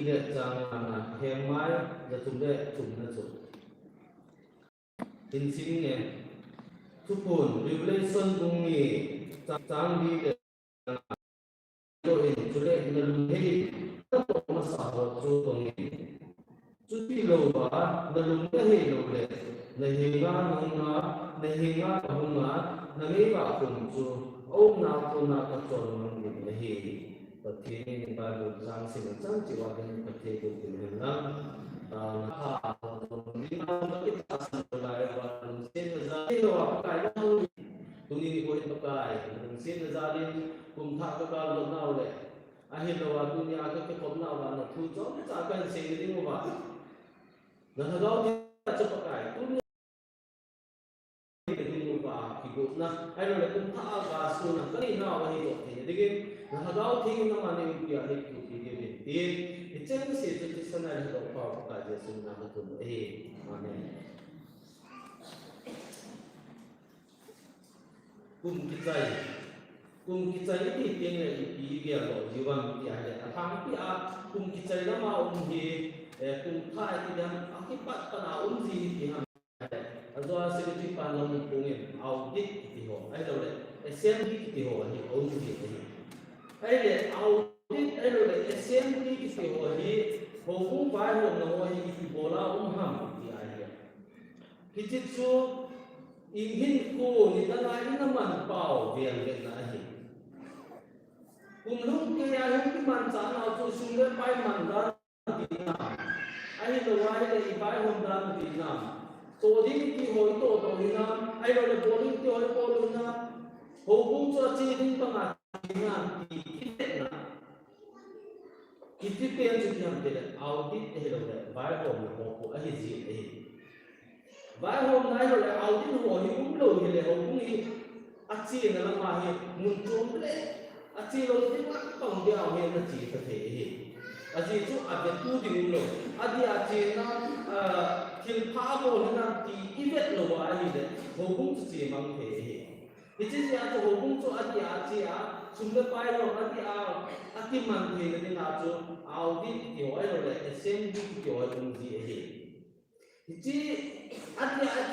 lệ trang là hèm mai giờ chúng đệ chúng là chúng tin xin nghe chúc buồn revelation cùng nghỉ trang đi để rồi chúng đệ lần hết tất cả mà xã hội chú cùng nghỉ chú đi lâu quá lần cái hệ lâu lệ này hình nga không nga này nghĩ vào cùng chú ông nào cũng nào tập tròn mình này hệ và thế nên ba lúc sang sinh sang chỉ vào cái tập thể của mình là đi mang cái tác sản lại và xin ra cái đồ cái đó tôi đi coi cái xin ra đi cùng tháp cái bao lâu nào đấy anh hiểu là tôi nhà cái phòng nào là thu chó cái cái sinh đi mua vào là đó thì cho cái tôi đi mua vào thì cũng na anh nói là cùng tháp và xuân là cái nào mà hiểu thì đấy là đó thì nó mà nên bị ảnh hưởng thì chân cái sự thực sự này là có cả cái sự nào đó cũng amen cùng cái trái thì tiếng này bị việc rồi dù bằng cái này thằng cái cùng cái trái đó mà ông thì cùng thay thì làm cái bắt nào ông gì thì ham do sự chỉ pan lòng cùng em audit thì họ ai đâu đấy xem thì họ thì ông gì thì ai để audit ai đâu đấy xem thì họ thì họ cũng phải họ nói thì bộ là ông ham thì ai thì chỉ số in cô ni ta lai na man pau viang le na hi cùng lúc cái man sa na chu sung le pai man da ti na ai lo wai le pai hom da ti na to di ki hoi to ni na ai lo le boli ti hoi ko lu na ho bung cho chi ding pa ma ti na ti ki na ki ti pe chu ki ham te le au ti te lo le vai hom lo ko a hi ji ai vài hôm nay rồi lại ao tin hồ thì cũng lười thì lại cũng đi ăn chi là làm mà thì muốn trốn đấy ăn chi rồi thì mắc bằng đeo hiện là chỉ có thể hiện ăn chi chút ăn cái tu thì cũng lười ăn chi nó thiên phá vô nên là thì ít biết là vào gì đấy hồ cũng chỉ mang thể hiện thì chỉ là hồ cũng cho ăn chi chúng ta phải rồi ăn chi mang thể nên là cho ao tin kiểu ấy rồi lại xem đi kiểu ấy cũng gì hiện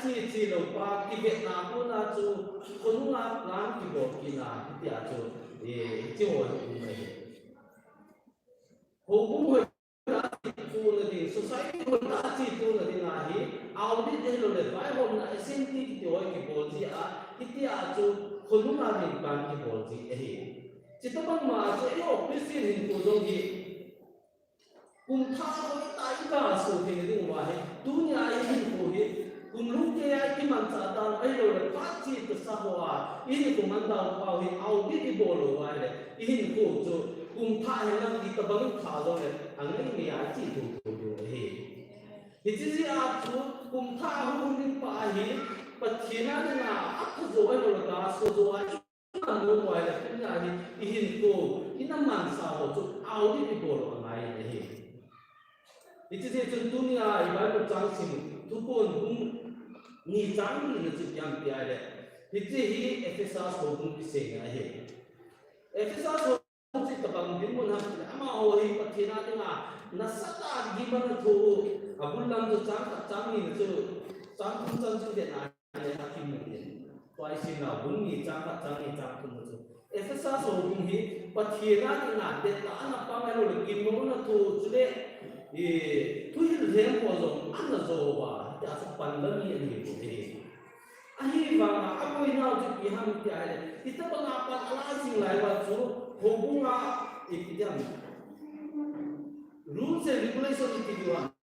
chỉ chỉ lâu qua cái Việt Nam cũng là chú con là làm cái bộ kia là cái nhà chú chỉ hội cũng này hồ cũng hội là chú là thì society hội là chỉ chú là thì là hi ao đi đến rồi phải hôm nay xem cái hội cái bộ gì cái nhà chú con là mình làm cái bộ gì chỉ tôi bằng mà chú ấy học cái gì hình của giống gì cùng thao với tại cả sự thì cái ngoài dunia ini boleh cùng lúc cái mình trả tiền ấy rồi là phát triển cái xã hội ini cùng mình đào tạo thì ao đi cái bộ lộ vậy đấy ini cũng cho cùng thao hay là đi tập bằng thao rồi anh ấy mới ai chỉ thuộc thì chỉ chú cùng thao cùng đi phải thì bất kỳ nào là áp dụng rồi là số rồi anh nói vậy là cái này thì ini cũng ini mình xã hội cho ao đi cái bộ lộ này đấy itu dia contohnya ibarat cangsim tu pun ni cangsim ni yang tiada itu hi Efesas hubung kisah ni Efesas hubung si tabang dimun ham ama oi pathina tengah nasata gimana tu abulam tu cang ni tu cang tu dia nak hakim ni tuai sina hubung ni cang tu Efesas hubung hi pathina tengah dia tak nak pangai lo gimana tu sudah tujuh hari kosong anda jawab, dia asal pandang ini boleh. Ahi bang, aku ini nak pihak tiada. Kita pengapa alasing lewat tu hubungan itu jam. Rules and regulations itu juga.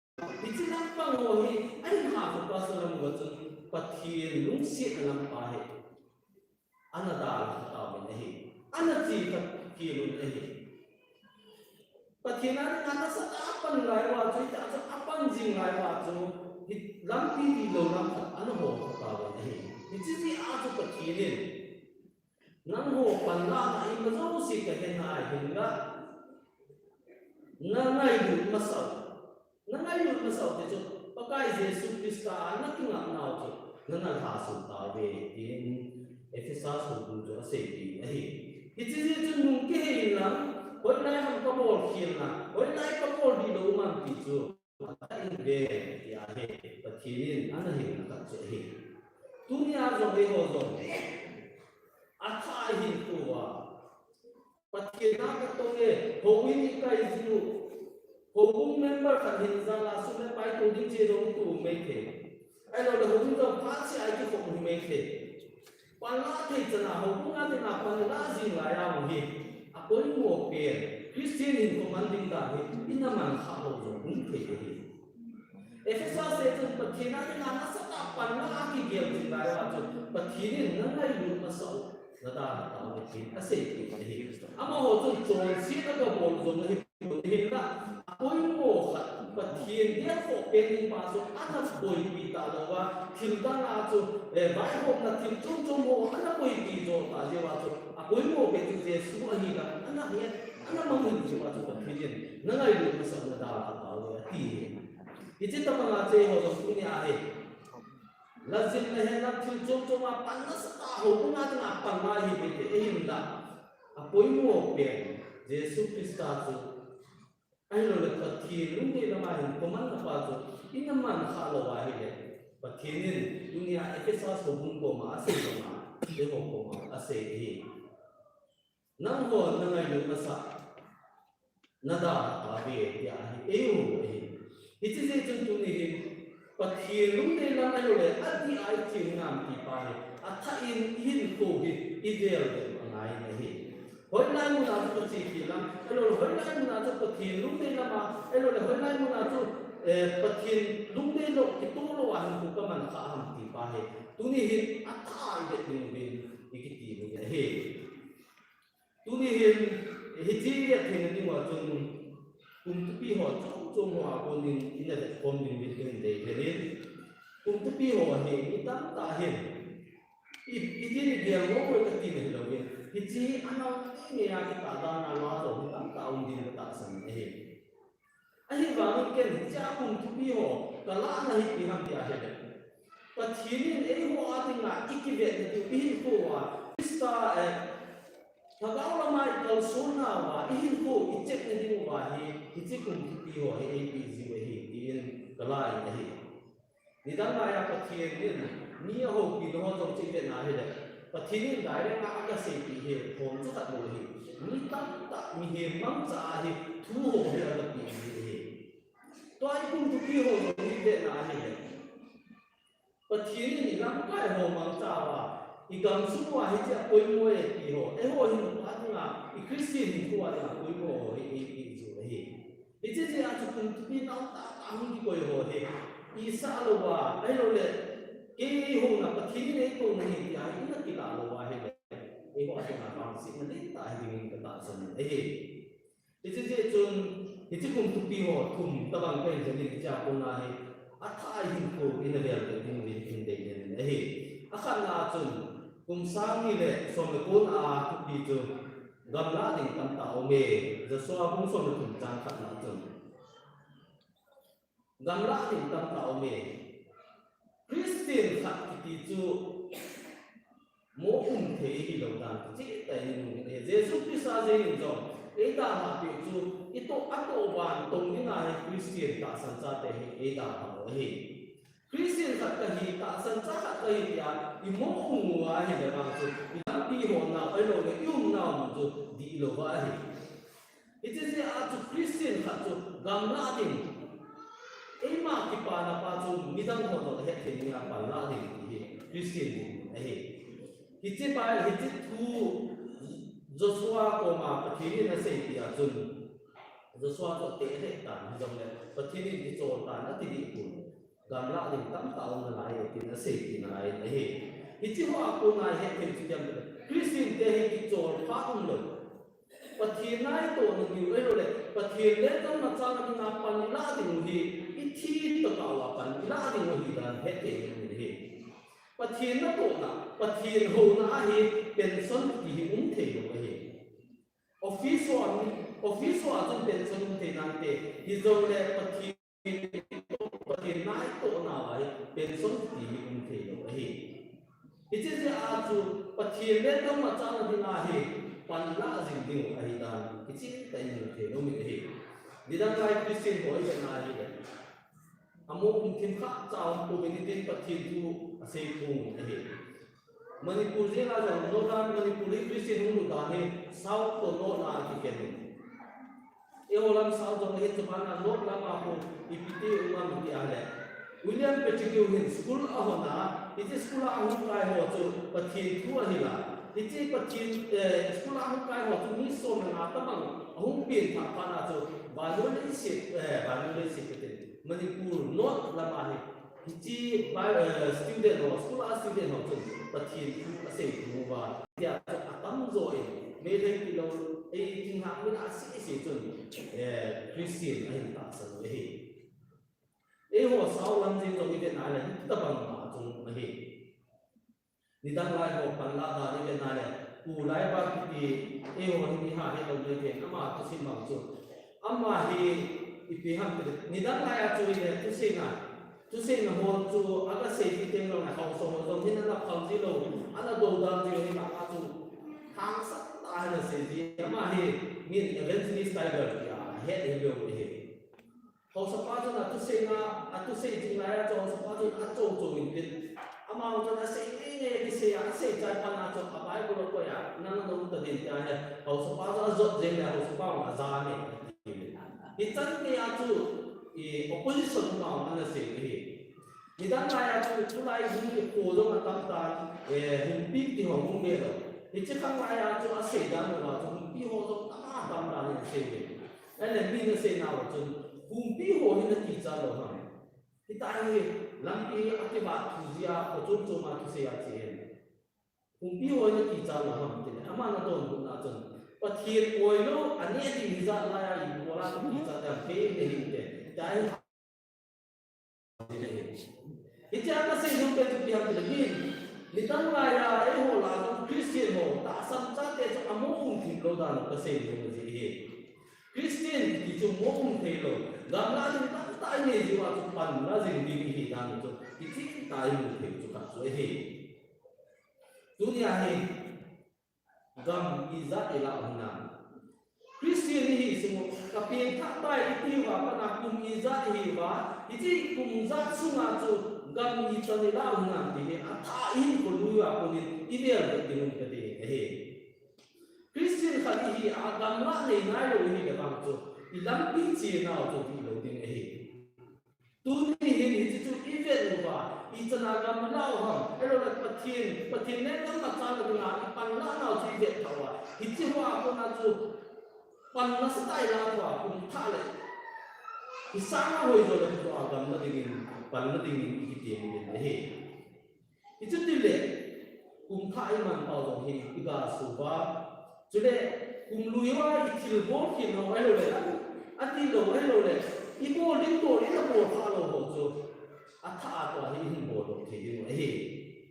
Itu nampak mohon. Ada hak pasal dalam wajah pathir lungsi dalam pahe. Anda dah tahu ini. Anda tidak kira ini. Pathina ngata sa apan lai wa chu ta sa apan jing lai wa chu lampi di lo lam ano ho ta wa ni ji a chu pathinin nang ho pan la na in zo si ka hen na hin ga na ngai lu masau te chu pakai Jesus Krista na ki ngam na chu na tha su ta ve in Efesas hu ju se ti ji chu nung ke hin na hôm nay हम có bồ khiên là hôm nay có bồ đi đồ chu in ve ya he pathinin ana he na che he dunia zo he ho zo atha hin tu wa pathina ka to ge howin kai ju howun member ka hin za la su le pai to ding che do tu me the ai lo le howun zo pa chi ai ju ko me the pan la the chana howun na the na pan la ji la ya mo he apoi mo pe Christian in commanding da he ina man kha lo zo un the he Efesos se tu pathina ni na sa ta pan la ki ge ji la ya ju pathinin na lai lu ma so na da ta ma ki ase ki he ama ho chu chon si na ga bol zo na he na apoi mo kha pathin dia ko pe ni ma so ana boi pi ta lo wa thil da na chu bai ho na thil chung chung ho ana boi pi zo ta je wa chu apoi mo pe chu je su a hi ga ana he ana ma mun ji wa chu pathin na ngai lu ma so na da ta lo ti Iti tamang aje ho so puni ahe. Lazim na he na thil chung chung ma pan na sa ta ho ku na ta pan ma hi pe e him da. Apoi mo pe Jesu Krista chu ai lo le pathi lung de na ma hin ko man na pa chu in man kha lo wa hi le. Pathinin dunia Efesos ho bung ko ma ase lo ma de ho ko ma ase hi. Nang ho na ngai lu ma sa na da ta be ya hi e ho hi. Iti se chung tu ni hin pathien lung de lam ai le ati ai chin ngam ti pa he atha in hin ko hi idel de angai ne hi hoi lai mu na chu chi ki lam elo hoi lai mu na chu pathien lung de lam elo le hoi lai mu na chu pathien lung de lo ki tu lo an ku ka man kha ham ti pa he tu ni hin atha ai de ni bin ikiti ni he tu ni hin hi chi ya the ni wa chung tu pi ho chung hoa con din in là con din biết cái này thế nên cũng tất nhiên hoa hệ cái tám ta hiện ít cái này điều ngô rồi cái gì này đâu vậy thì chỉ anh nói cái này cái ta đang nói rồi cái tám ta ông din cái ta sinh này anh ấy vào cái này cha cũng tất nhiên hoa cái lá này bị ham dia hết và thiên nhiên ấy hoa thì là ít cái việc này thì ít hoa Krista Thagaw la mai kal sona wa ihin ko ichek na din wa hi ichek kum ti ho hi apg wa hi tin kalai na hi nidan la ya pathien din ni ho ki no jong chi ve na he de pathien dai re na ka se pi he hom chu ta mo hi ni tam ta mi he mang cha hi thu ho he la pi hi to ai kum tu ki ho ni ve na he de pathien ni lam kai ho mang cha wa Ikam semua hijau koi mo iho, ho hin patna, Christian hin ko ada koi mo itu he. Itu je aja pun tapi nau tak kami di koi ho he. Isa lowa, lo le, ho na pathi ni ko nahi dia ina kita lowa he. Ho ada na bangsi nanti tak hingin kata sen he. Itu je cun, itu pun tapi ho tum tabang pen jadi kerja pun nahi. Athai hin ko ina dia tin dia he. Akan na cun kum sang ni le som le kon a tu pi chu gam la ding tam ta o me za so a bung som le thum chang khat na chu gam la ding tam ta o me Christian khat ki ti chu mo the hi lo dan chi ta ni nu ne Jesu Christ a je ni jo e da ha pi chu I to ban tong ni na Christian ta san cha te hi e da ha o hi Christian khat ka hi ta san cha khat ka hi ya I mo hu wa hi da bang chu I ta pi ho na ai lo le yum na mu chu di lo wa hi it is a chu Christian khat chu gam la din e ma ki pa na pa chu mi dang ho no he the ni pa la din hi Christian din hi hi che pa hi che thu Joshua ko ma pa thi ni na se ti a chun Joshua to te he ta ni jong le pa thi ni di cho ta na ti di ku gam la din tam ta on na lai ti na se ti na lai hi Iti ho ako na he ken ti jam Christian te he ki chol pha un lo pathin nai to no ni lo le pathin le to na cha na na pan la ding hi ithi to ka wa pan la ding hi dan he te ni hi pathin na to na pathin ho na hi pension ki hi te lo hi office wa jun pension te nan te hi zo le pathin nai to na wa pension ki hi te lo hi Itu je aju pathin le dong ma cha na ding a hi pan la jing ding a hi dan kichi ta ni the no mi hi đi đăng lại Christian hỏi cái này đấy amo ung thiên khắc chào community phát triển thu xây cùng này Manipur riêng là rằng nó ra Manipur Christian hùng đàn này sau tổ nó là cái này yêu làm sao trong cái chỗ anh nó làm mà không ipiti umam đi à đấy William Pettigrew hin school a hona iti school a hung kai ho chu pathin thu a hila iti pathin school a hung kai ho chu mi so na tamang hung pin tha pa na chu balun le se te Manipur not lama hi iti student ho school a student ho chu pathin thu a se thu wa ya atam zo e me le ki lo e ting ha min a se chun Christian ai ta sa e ho sao lam jing jong ite na le ta bang ma chung ma hi ni dang lai ho pan la da ni le na le ku lai ba ki ho ni ha he lo le ke ama ta sin ma chu ama hi ipi ham te ni dang lai a chu ile tu se na ho chu aga se ti teng lo na ho so ho jong hin na phang ji lo ana do da ji ni ma chu thang sa ta na se ji ama hi min eventually tiger ya he de lo he hậu sắp bao giờ là tu sinh chính là cho sắp bao giờ là cho mình tin, ama cho nó sẽ nghe cái sẽ trái pan là cho các bạn có coi à, năng động tự tin cái này hậu sắp bao giờ rốt rèn là hậu sắp bao là già này, thì chân cái à chú, opposition nào anh là sẽ cái, thì đang lại à chú lại dùng cái cổ đông là tam ta, hình pin thì họ không nghe đâu, thì chắc không lại à chú sẽ ra mà chú hình pin họ giống tam ta này sẽ cái, anh là pin nó sẽ nào chú cùng pi hồ như là cha lo ha thì tại vì làm cái ake ba thuzia ở chỗ chỗ mà cái xe chế cùng pi hồ như là cha lo ha thì ama na don cũng na chân và thiệt oi lo anh ấy thì ra lại à ibu la cái cha đã phê để hình thế tại thì cha nó xây dựng cái chuyện hàng cái gì thì tăng lại là ấy hồ là trong Christian hồ đã sắm chắc cái cho amo cùng thì lo đàn cái xây dựng cái gì Christian thì chúng muốn thấy rồi, làm ra thì tất tại này gì mà chúng bàn ra gì đi thì làm cho thì chính tại muốn thấy chúng ta rồi thì dunia này gam izat ila huna Christian hi semua tapi tak tai itu wa pada kum izat hi wa itu kum zat sunga tu gam izat ila huna thì ata in ko lu wa ko ni ideal ke dinun ke he Christian khali hi agam la nei nai lo hi ke bang chu ilam pi chi na chu ti lo ding e tu ni hi ni chu event lo ba I chana gam la ho e lo la pathin ne kam ma cha lo na pan la na chu event thaw wa hi chi wa ko na chu pan na stai la wa kum tha le hi sa na hoi zo le chu agam na ding pan na ding ki ti ni he hi chu ti le kum tha I man pa zo hi iga su ba cho nên cùng lùi qua thì bố thì nó ấy rồi đấy anh đi đâu ấy rồi đấy đi bố đến tuổi đấy là bố tha rồi bố cho anh tha rồi thì hình bố được thì như vậy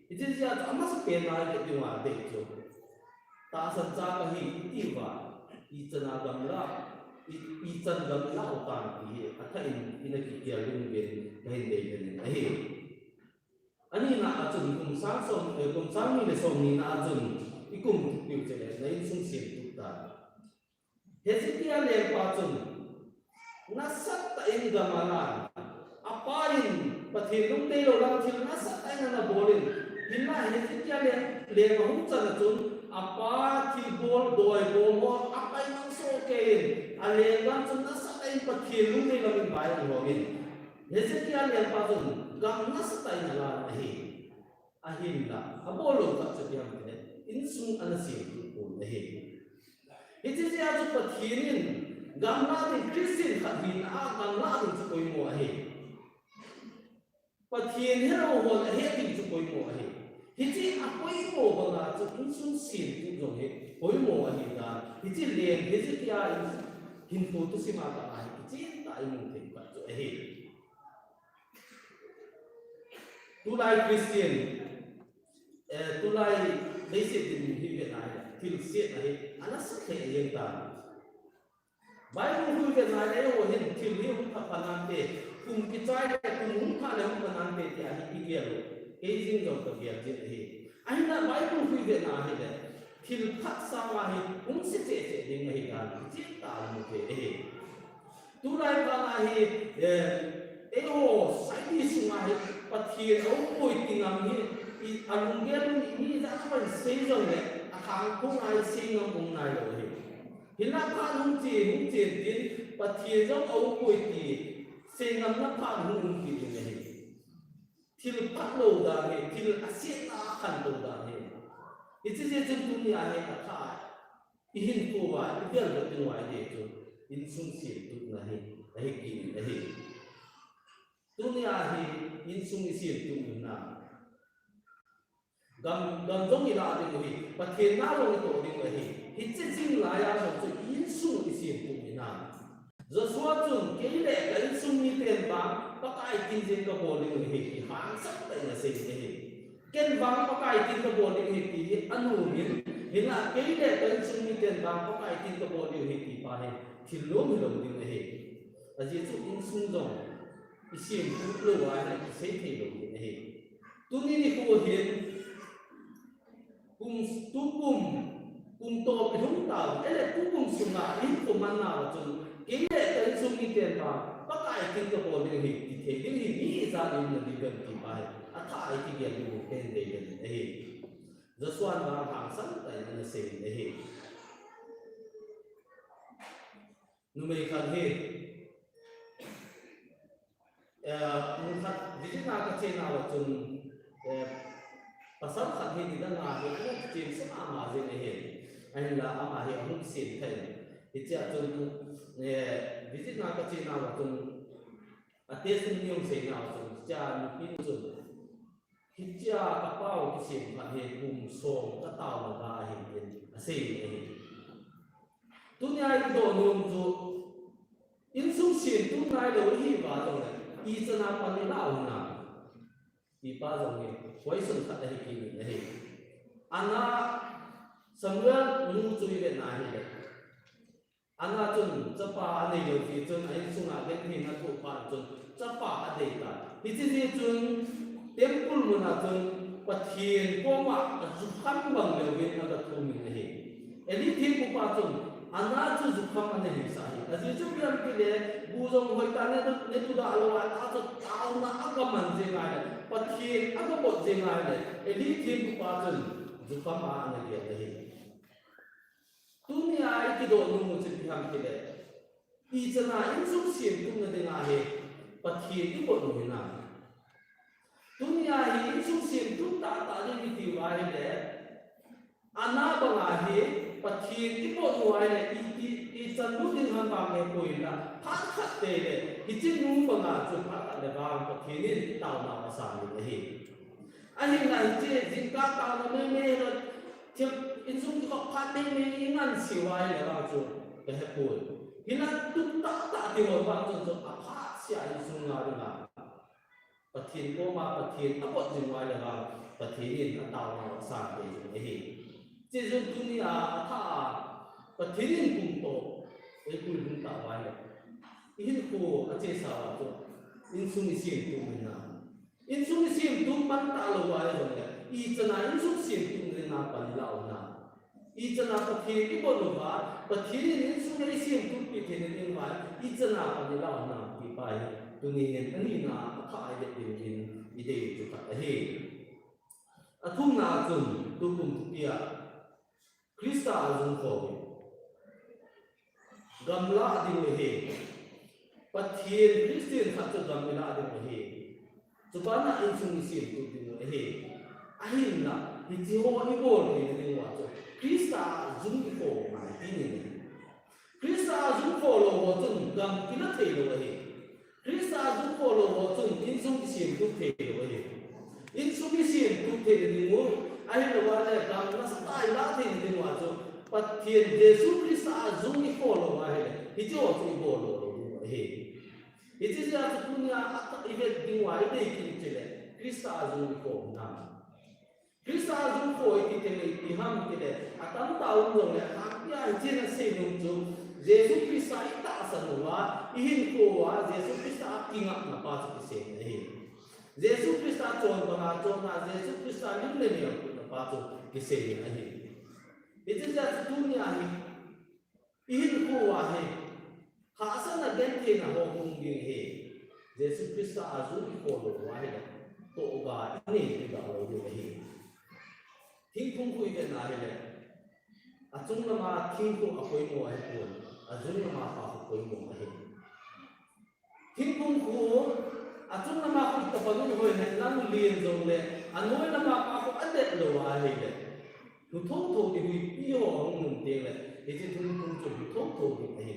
thì thế giờ anh mất tiền này cái điều mà để cho ta sẵn sàng cái gì đi vào đi chân à gần là đi chân gần là ở tàng thì anh thấy in cái kia luôn về hình để này anh ấy là chừng cùng sáng như là xong như là chừng ikum piu chele na in sung sim tu ta hesitia le pa chun na sat ta in gamala apain pathin lung te lo lang thil na sat ta na bolin hinna hesitia le ma hum chan chun apa thi bol doi bol mo apai mang so ke ale gan chun na sat ta in pathin lung te lo in bai ho in hesitia le pa chun gam na sat ta na la hi ahin la abolo ta chutiam ne insung anasim pun deh. Itu dia tu perkinin gamla di Kristen khatin gamla di cukoi mo ahe. Perkin hero mo ahe di cukoi mo ahe. Hiti akoi mo banga tu insung sin tu jong he. Koi mo ahe da. Hiti len hiti dia hinfu tu si mata ahe. Hiti tak imu tempat tu ahe. Tulai Kristen, tulai lấy sự tình hình hiện tại thì được xét này anh rất thể hiện tại bài công việc này đấy là hiện thì liệu không phải làm thế cùng cái trái cùng muốn khai là không làm thế thì anh đi kia rồi cái gì trong cái việc gì thì anh là bài công việc này đấy thì khắc sao mà cũng sẽ đến ngày hiện tại chết tại một thế tu lai pa na hi eo sai di sunga hi pathien au poi tingam hi alung gel ni za pa sei jong le akhang khung ai sing ngam bung nai lo hi hina pa hung chen tin pathien jong au poi ti sei ngam na pa hung ti ni hi thil pat lo da hi thil aset na khan lo da hi ichi je chung tu ni a he ka ihin ko wa idel lo tin wa de chu in sung si tu na hi ki na hi dunia hi in sung si tu na gam dong ila de hi pathen na lo to ding la hi ichi jing la ya so chu in sung si tu na zo so chung ke le ka in sung ni ten ba pa kai tin jing ka bo ding hi ki hang sak ta na se hi ken bang pa kai tin ka bo ding hi ki anu min hina ke le ka in sung ni ten ba pa kai tin ka bo ding hi ki pa hi thil lo mi lo ding hi aji chu in sung jong isim tu lo wa na ki se thei lo ding hi tu ni ko hin kum to pe hung ta ele kum sunga in ko man na wa chu ke le ka in sung ni ten ba pa kai tin ka bo ding hi ki thei ding hi ni za ding na ding kan ki pa hi a tha ai ki ge lu ten de ge hi zo swan ba hang san ta na se hi nu me khan he mun khat vijit na ka che na wa chun pasal khat he di da na he ko chen se ma je ne he ai la ama he hum sin thai icha chun vijit na ka che na wa chun ate sin niom se na wa chun cha ni pin chun hicha ka pau ki sin khat he kum song ka taw ma ga he ase ne he dunia do nom chu in sung sin tu nai lo hi ba dong le I chana pa ni la na I pa dong ni hoi sun khat hi ki ni he ana Samuel nu chu i le na hi le ana chun cha pa nei lo ki chun ai sung a gen hi na thu pa chun cha pa a dei ta hi chi ni chun temple mu na chun pathian ko ma zu kham bang le wi na ka thu mi he eli thi ku pa chun ana chu zu kham an hi sa hi aji chu pian ki le bu jong hoi ta ne tu da lo wa ta chu taw na aka man je ngai le pathian aka bo je ngai le eli thi ku pa chun zu kham a na ge le hi dunia ai ki do nu mu chu pi ham ki le I chana in sung sin tu na de nga he pathian ki bo nu na dunia hi in sung sin tu ta ni ti wa he le ana ba nga he pathian ki bo nu ai le I chan lu ding han ba me ko ina phat khat te le hi chin nu ba nga chu phat le ba pathian ni taw na ma sa ni he ani na je jing ka ta na me ro che in sung ko phat me ngan si wa le ba chu ke he ko hina tu ta ti ho ba chu chu a phat sia in sung na ri na pathian ko ma pathian a bo jing wa le ba pathian ni taw na ma sa ni he je ju dunia tha pathian kum to e ku dun ta wa le in ko a che sa wa to in sung sim tu na in sung sim tu man ta lo wa le le I chana in sung sim tu na pan la na I chana pathian ki bo lo ba pathian in sung ai sim tu pi the ne ding wa I chana pan la na ki pa hi tu ni ne ani na tha ai de din in I de chu ka he a thung na chun tu kum tu pia Krista azung ko gamla ding le he pathian Christian khat chu gamla ding le he chupana in sung sim tu ding le he ahin na hi chi ho ni bo ni ding wa chu Krista azung ko ma ti ni Krista azung ko lo ho chun gam ki na thei lo he Krista azung ko lo ho chun in sung sim tu thei lo he in sung sim tu thei ni mo ai lo wa le gam na sa tai la thei ni ding wa chu pathian Jesu Krista azung ni ko lo wa he hi chi ho chu bo lo he hi chi ja chu dunia at ive ding wa I de ki chi le Krista azung ni ko na Krista azung ko I te le I ham ki le atam ta u lo le ha ya chi na se nu chu Jesu Krista I ta sa no wa I hin ko wa Jesu Krista ki ngak na pa chu se ne he Jesu Krista chon ba na chon na Jesu Krista lim le ne na pa chu ki se ne he It is that dunia hi in ko wa he khasa na gen the na ho hung gi he Jesus Christ azu ki ko lo wa he to ga ni ga lo ni he thing khung kui ke na he le achung na ma thing khung apoi mo he ko azung na ma pa apoi mo he thing khung khu achung na ma ku ta pa nu hoi ne lang lien zong le anoi na ma pa ko ade lo wa he le nu thong thong ti hui pi ho hong nun te le e je thung khung chu thong thong ti he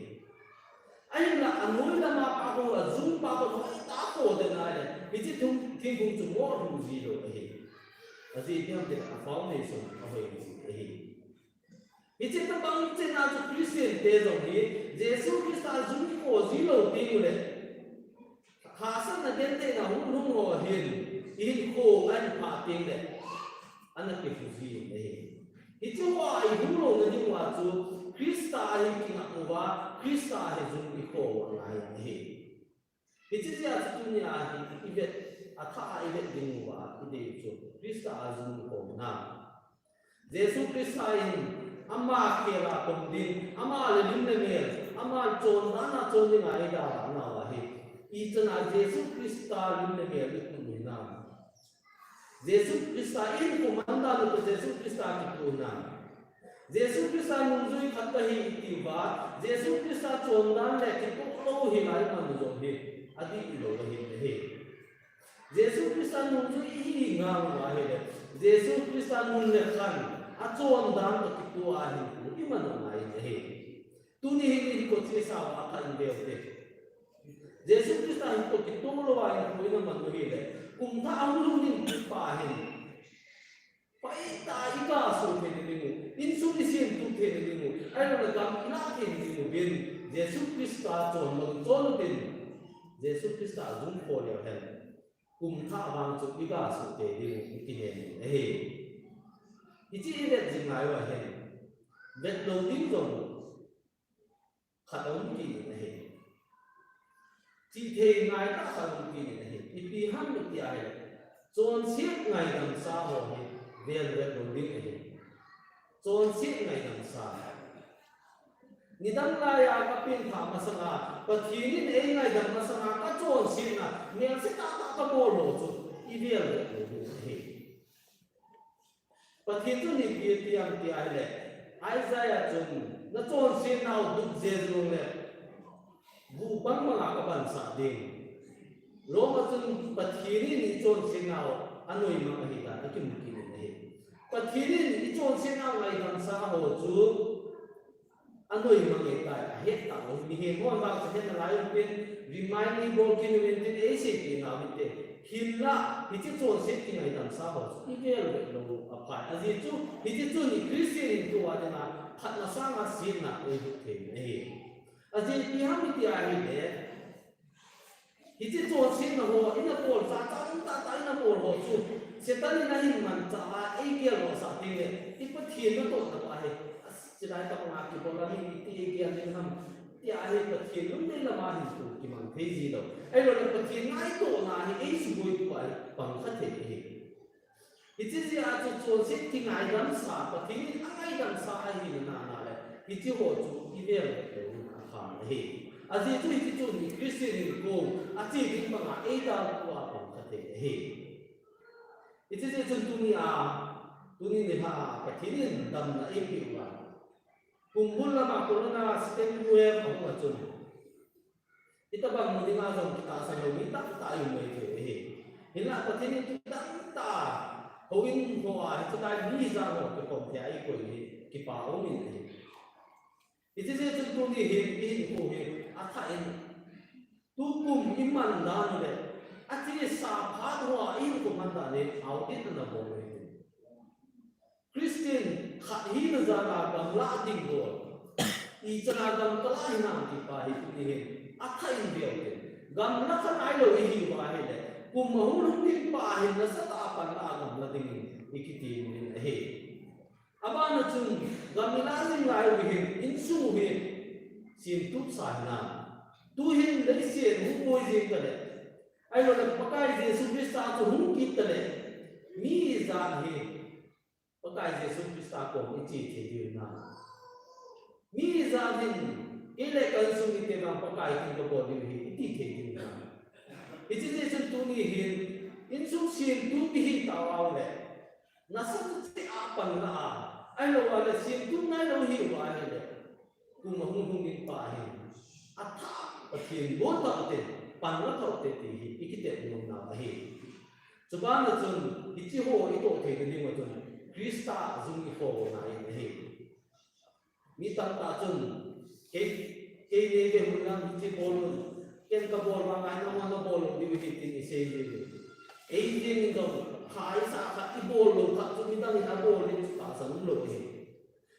ai là anoi na ma pa ko azung pa ko ta ko de na le e je thung thing khung chu mo ru ji lo he asi tiam te a foundation a hoi he ichi ta bang che na chu Christian te zong ni Jesus Christ azung ko ji lo ti le kha sa na den te na hung hung ho hin in ko an pa ting le an ke fu ji le ichi wa ai hung lo na ji wa chu Christa ai ki na ko wa Christa he zung ki ko wa ai he ichi ja chu ni a hi ibe a tha ai le ding wa ide chu Christa azung ko na Jesus Christ ai ama kela pondin ama le lim le mel ama chon na chon ni ngai da na wa he I chana Jesus Christa lim le mel ni na Jesus Christa in ko manda lo Jesus Christa ki ko na Jesus Christa nung zui khat ka hi ti ba Jesus Christa chon dan le ki ko lo hi ngai man zo he adi lo he Jesus Christa nung zui hi ngang wa he Jesus Christa nung le khan achon dan to tu a hi ku i man nai he tu ni hi ko che sa wa khan be te Jesus Christ hi ko ki to lo wa hi ko na man hi le kum tha ang lu ni pa hi pai ta i ka so pe ni mu in su ni sin tu pe ni mu ai lo ga na ke ni mu ben Jesus Christ ta chon lo chon tin Jesus Christ ta zum ko le he kum tha wang chu i ka so te ni mu ki ne he ichi ile jingai wa he vet lo ding dong khadong ki ne he chi the ngai ta khadong ki ne he ipi ham ni ti ai chon siet ngai dam sa ho he vel vet lo ding he chon siet ngai dam sa ni dam la ya ka pin tha ma sanga pa thi ni ne ngai dam ma sanga ka chon siet na ne se ta ta ka bo lo chu I vel vet lo ding he but he tu ni pi ti am ti ai le Isaiah chung na chon sin nau duk je zung le bu bang ma ka ban sa ding lo ma chung pathiri ni chon sin nau anoi ma hi ta ki mu ki ne pathiri ni chon sin nau lai dan sa ho chu anoi ma nge ta he ta ho mi he mo ba sa he na lai pin remind me bo ki ni wen tin e se ki na mi te hilla hichi chon se ki ngai dan sa ho I vel ve lo apa azi chu hichi chu ni Christian tu wa na phat na sa ma sin na e hu the ne azi pi ha mi ti a hi le hichi chon sin na ho ina pol sa ta ina pol ho chu se ta ni na hin man cha a e ke lo sa ti le I pa thien na to na pa he se dai ta ma ki bo la ni ti e ke ni ham ti a he pa thien lu ne la ma hin tu ki man the ji lo ai lo pa thien ngai to na ni e su boi tu ai pang kha the he ichi ji a chu chon sit ki ngai dam sa pa thi ngai dam sa a hi na na le ichi ho chu I vel lo na kha he a ji chu ichi chu ni Christian ni ko a chi ki ma e da ku a pang kha the he ichi ji chun tu ni ni ha pa thi ni dam na e pi wa kumbul la ma ko na stem bu e ko ma chun ita bang mo dinga jong kita sa lo ni ta ta yu mai the he hila pa thi ni ta ta Howin ho a ito tayo ni za ho ke kom te ai ko ni ki pa o min ni ite je chu tu ni hin ko he a tha in tu kum iman da ni le a ti sa pha ho a in ko man da ne au ti na bo ni Christian kha hi na za na kam la ding ho I chana gam ka la na ki pa hi ni he a tha in be ke gam na kha ai lo hi ba he le kum ho lu ni pa hi na sa ta pan la gam la ding ikiti ni he aba na chung gam la ling lai wi in su he sin tu sa na tu hin le se hu mo je ka le ai lo la pakai je su Christa chu hu ki ta le mi za he pakai je su Christa ko I chi the di na mi za hin cái này cần suy nghĩ thêm bằng cái cái cái bộ điều hiện tí thế gì nữa cái gì chân tu ni hiện in sung xin tu bi tao ao này nó sắp sẽ apan na ai lo wala xin tu nai lo hi wa này cùng mà hung đi pa hi a tha thiên bốn tao tên pan nó tao tên thì hi cái tên nó nào hi cho ban là chân cái chi hồ cái tổ thể cái gì mà chân Krista dùng cái hồ này hi mi tam ta chân cái mình làm cái bol cái bol mà ngay nó bol đi cái cái xây dựng cái gì đó khai sa cái bol luôn cái chúng mình đang cái bol lên cả sân luôn thì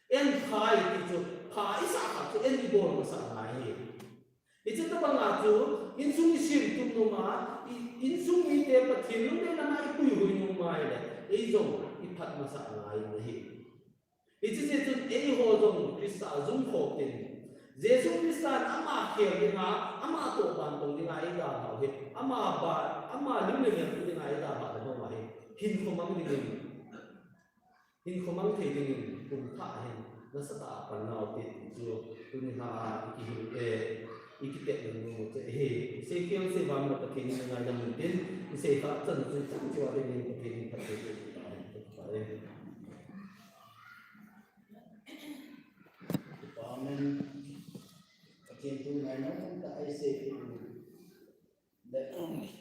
em khai thì chú khai sa cái em bol mà sa này thì chúng ta bằng chú in sung sim tum nó mà in sung mi te mà thiên lúc đấy là mai cùi hồi nó mai đấy ấy giống cái phát mà sa này này thì chú ấy hồ giống Krista dùng hồ tiền Yesus Kristus ama kher dinga ama to ban tong dinga ida ha he ama lim lim dinga ida ba da ma he hin khomang the ding kum tha he na sa ta pan naw te ju kun ha ki te no te he se kyo se ba ma ta ke ni nga da mun tin se ta chan chu chang chu de ni ke ni ta te Amen. Again, to my know that I say that